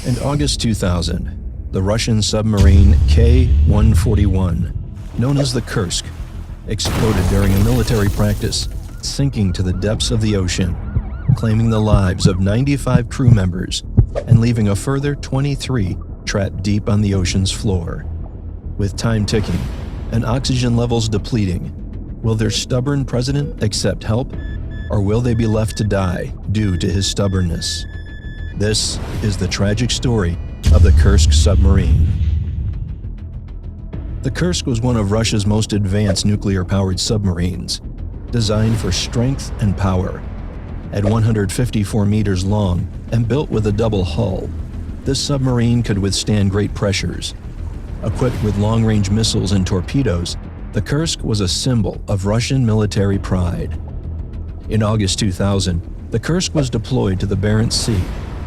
In August 2000, the Russian submarine K-141, known as the Kursk, exploded during a military practice, sinking to the depths of the ocean, claiming the lives of 95 crew members and leaving a further 23 trapped deep on the ocean's floor. With time ticking and oxygen levels depleting, will their stubborn president accept help, or will they be left to die due to his stubbornness? This is the tragic story of the Kursk submarine. The Kursk was one of Russia's most advanced nuclear-powered submarines, designed for strength and power. At 154 meters long and built with a double hull, this submarine could withstand great pressures. Equipped with long-range missiles and torpedoes, the Kursk was a symbol of Russian military pride. In August 2000, the Kursk was deployed to the Barents Sea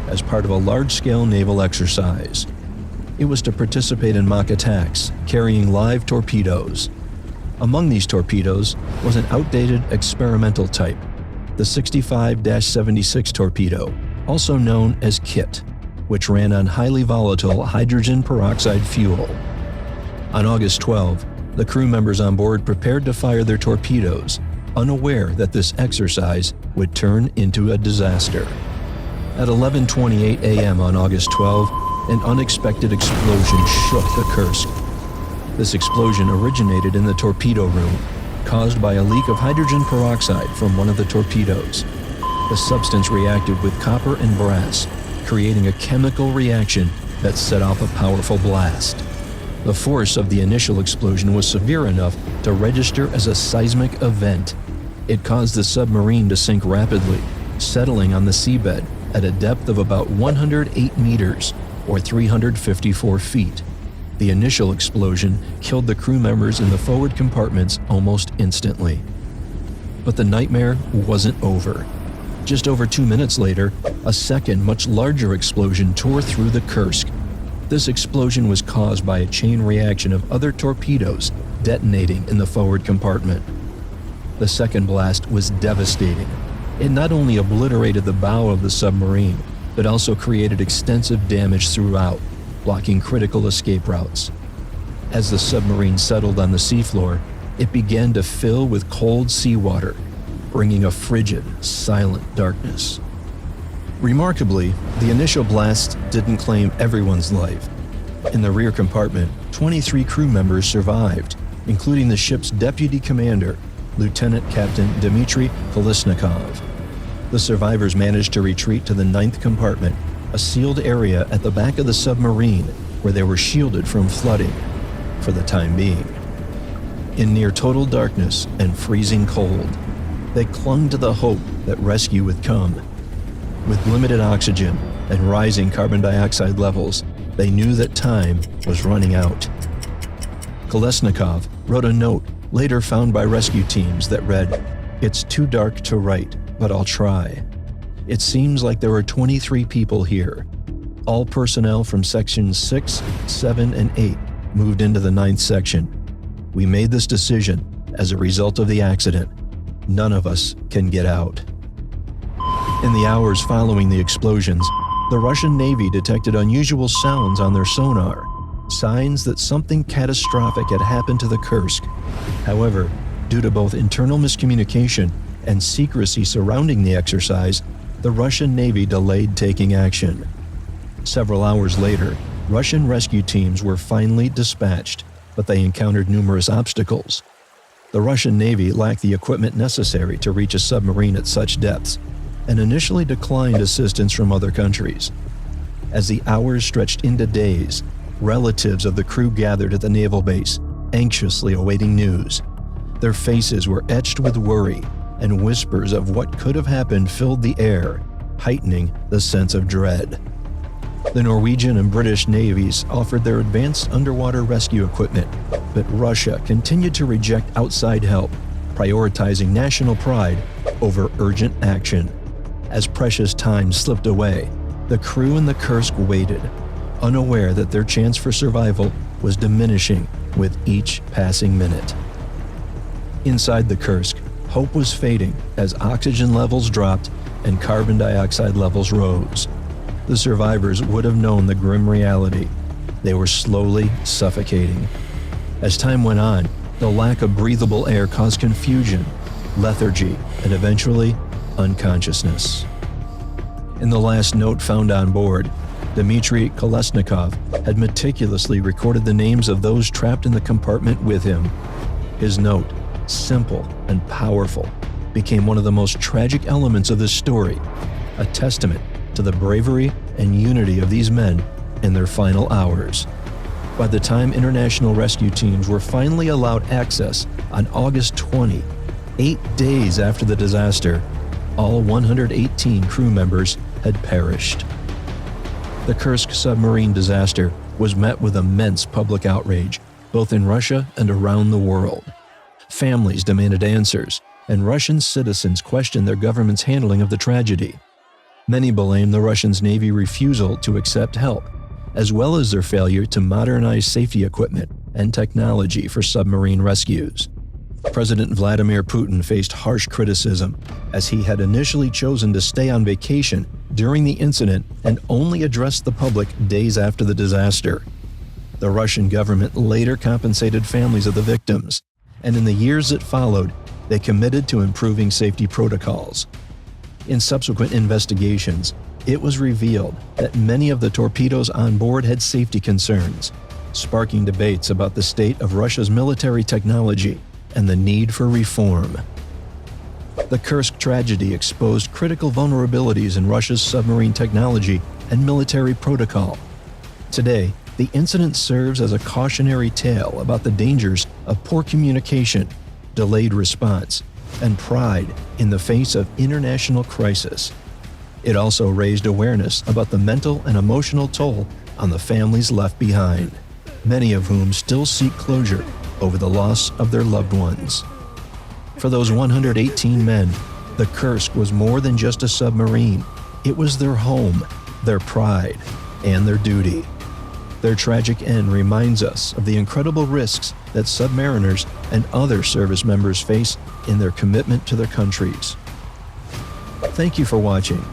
as part of a large-scale naval exercise. It was to participate in mock attacks, carrying live torpedoes. Among these torpedoes was an outdated experimental type, the 65-76 torpedo, also known as KIT, which ran on highly volatile hydrogen peroxide fuel. On August 12, the crew members on board prepared to fire their torpedoes, unaware that this exercise would turn into a disaster. At 11:28 a.m. on August 12, an unexpected explosion shook the Kursk. This explosion originated in the torpedo room, caused by a leak of hydrogen peroxide from one of the torpedoes. The substance reacted with copper and brass, creating a chemical reaction that set off a powerful blast. The force of the initial explosion was severe enough to register as a seismic event. It caused the submarine to sink rapidly, settling on the seabed at a depth of about 108 meters, or 354 feet. The initial explosion killed the crew members in the forward compartments almost instantly. But the nightmare wasn't over. Just over 2 minutes later, a second, much larger explosion tore through the Kursk. This explosion was caused by a chain reaction of other torpedoes detonating in the forward compartment. The second blast was devastating. It not only obliterated the bow of the submarine, but also created extensive damage throughout, blocking critical escape routes. As the submarine settled on the seafloor, it began to fill with cold seawater, bringing a frigid, silent darkness. Remarkably, the initial blast didn't claim everyone's life. In the rear compartment, 23 crew members survived, including the ship's deputy commander, Lieutenant Captain Dmitry Kolesnikov. The survivors managed to retreat to the 9th compartment, a sealed area at the back of the submarine where they were shielded from flooding, for the time being. In near total darkness and freezing cold, they clung to the hope that rescue would come. With limited oxygen and rising carbon dioxide levels, they knew that time was running out. Kolesnikov wrote a note later found by rescue teams that read, "It's too dark to write, but I'll try. It seems like there are 23 people here. All personnel from sections 6, 7, and 8 moved into the 9th section. We made this decision as a result of the accident. None of us can get out." In the hours following the explosions, the Russian Navy detected unusual sounds on their sonar, signs that something catastrophic had happened to the Kursk. However, due to both internal miscommunication and secrecy surrounding the exercise, the Russian Navy delayed taking action. Several hours later, Russian rescue teams were finally dispatched, but they encountered numerous obstacles. The Russian Navy lacked the equipment necessary to reach a submarine at such depths, and initially declined assistance from other countries. As the hours stretched into days, relatives of the crew gathered at the naval base, anxiously awaiting news. Their faces were etched with worry, and whispers of what could have happened filled the air, heightening the sense of dread. The Norwegian and British navies offered their advanced underwater rescue equipment, but Russia continued to reject outside help, prioritizing national pride over urgent action. As precious time slipped away, the crew in the Kursk waited, unaware that their chance for survival was diminishing with each passing minute. Inside the Kursk, hope was fading as oxygen levels dropped and carbon dioxide levels rose. the survivors would have known the grim reality. They were slowly suffocating. As time went on, the lack of breathable air caused confusion, lethargy, and eventually, unconsciousness. In the last note found on board, Dmitry Kolesnikov had meticulously recorded the names of those trapped in the compartment with him. His note, simple and powerful, became one of the most tragic elements of this story, a testament to the bravery and unity of these men in their final hours. By the time international rescue teams were finally allowed access on August 20, 8 days after the disaster, all 118 crew members had perished. The Kursk submarine disaster was met with immense public outrage, both in Russia and around the world. Families demanded answers, and Russian citizens questioned their government's handling of the tragedy. Many blamed the Russians' Navy refusal to accept help, as well as their failure to modernize safety equipment and technology for submarine rescues. President Vladimir Putin faced harsh criticism, as he had initially chosen to stay on vacation during the incident and only addressed the public days after the disaster. The Russian government later compensated families of the victims, and in the years that followed, they committed to improving safety protocols. In subsequent investigations, it was revealed that many of the torpedoes on board had safety concerns, sparking debates about the state of Russia's military technology and the need for reform. The Kursk tragedy exposed critical vulnerabilities in Russia's submarine technology and military protocol. Today, the incident serves as a cautionary tale about the dangers of poor communication, delayed response, and pride in the face of international crisis. It also raised awareness about the mental and emotional toll on the families left behind, many of whom still seek closure over the loss of their loved ones. For those 118 men, the Kursk was more than just a submarine. It was their home, their pride, and their duty. Their tragic end reminds us of the incredible risks that submariners and other service members face in their commitment to their countries. Thank you for watching.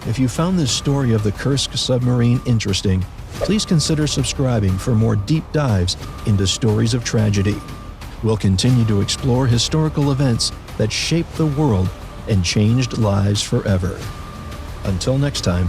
If you found this story of the Kursk submarine interesting, please consider subscribing for more deep dives into stories of tragedy. We'll continue to explore historical events that shaped the world and changed lives forever. Until next time,